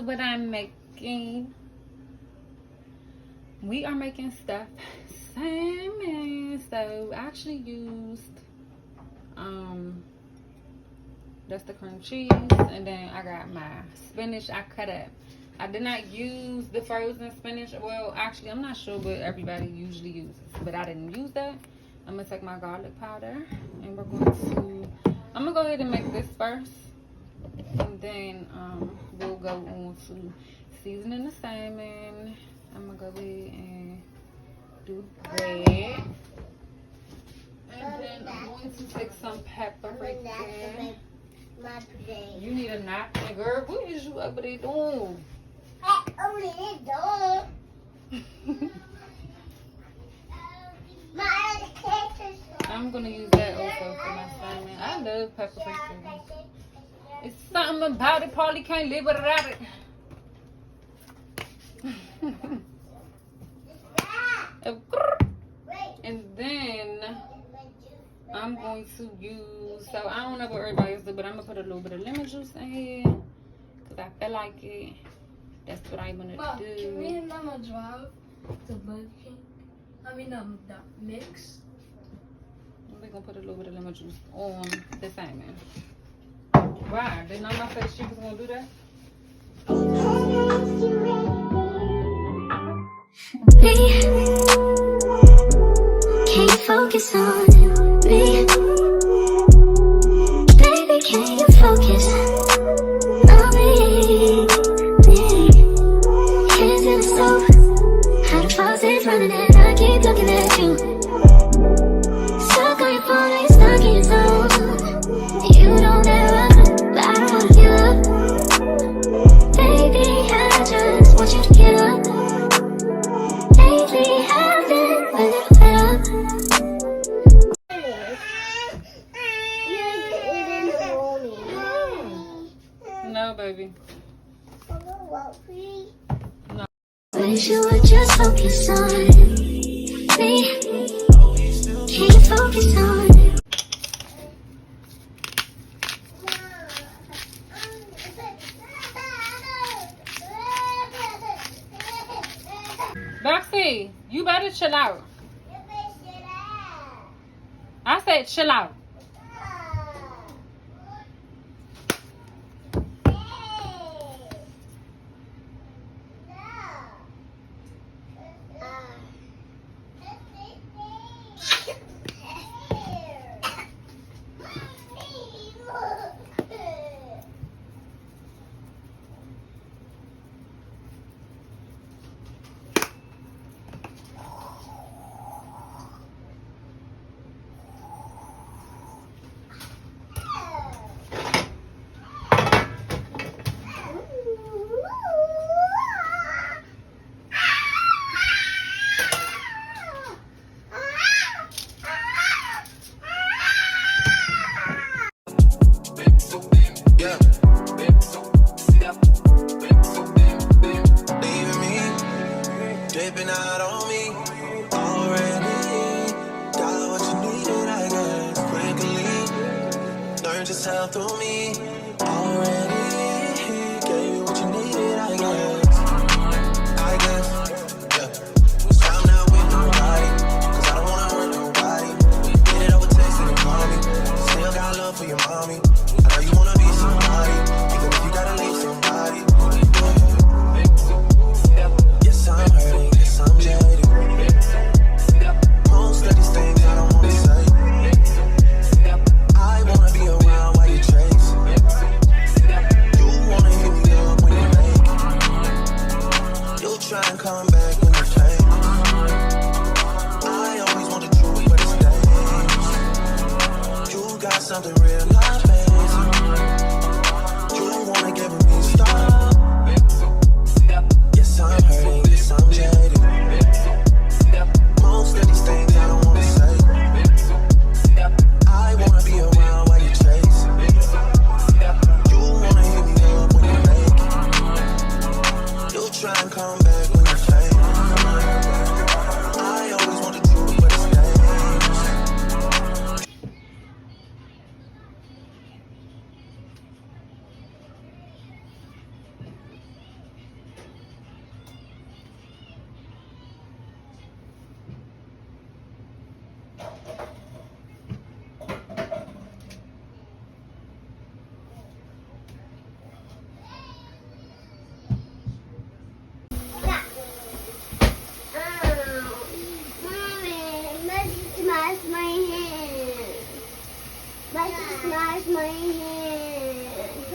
what I'm making. We are making stuffed salmon. So I actually used that's the cream cheese, and then I got my spinach I cut up. I did not use the frozen spinach. Well, actually, I'm not sure what everybody usually uses, but I didn't use that. I'm gonna take my garlic powder, and I'm gonna go ahead and make this first, and then we'll go on to seasoning the salmon. I'm gonna go ahead and do bread, and then I'm going to take some pepper right there. You need a napkin, girl. What is you over there doing? I'm gonna use that also for my salmon. I love pepper pastry. It's something about it. Polly can't live without it. And then I'm going to use, so I don't know what everybody else do, but I'm gonna put a little bit of lemon juice in here because I feel like it. That's what I'm gonna do. Can we not drive to Burger King? I mean, the mix. We're gonna put a little bit of lemon juice on the salmon. Why? Didn't I say she was gonna do that? Can you focus on me? Baby, can you focus on me? Hands in the stove, how the faucet's running and I keep looking at you. Stuck on your phone, like stuck in your zone. You don't ever, but I don't wanna give up. Baby, I just want you to get up. Lately, I've been a little fed up. No, baby. No. Wish you would just focus on me. Can you focus on me? Boxy, you better chill out. I said chill out. Through me already gave you what you needed, I guess, yeah. So I'm not with nobody, cause I don't wanna hurt nobody. Get it over text and call me. Still got love for your mommy. I know you wanna be somebody, even if you gotta leave somebody. Yes, I'm hurting, yes, I'm jaded. Most of these things I don't wanna say. I wanna be around while you chase. You wanna hit me up when you're late. You'll try and come back when you change. I always want the truth, but it's dangerous. You got something real life, baby. You wanna give me stop. Yes, I'm hurting, yes, I'm jaded. Most of these things I don't wanna say. I wanna be around while you chase. You wanna hit me up when you're late. You'll try and come back when you change. I always want the truth, but it's dangerous. my hand.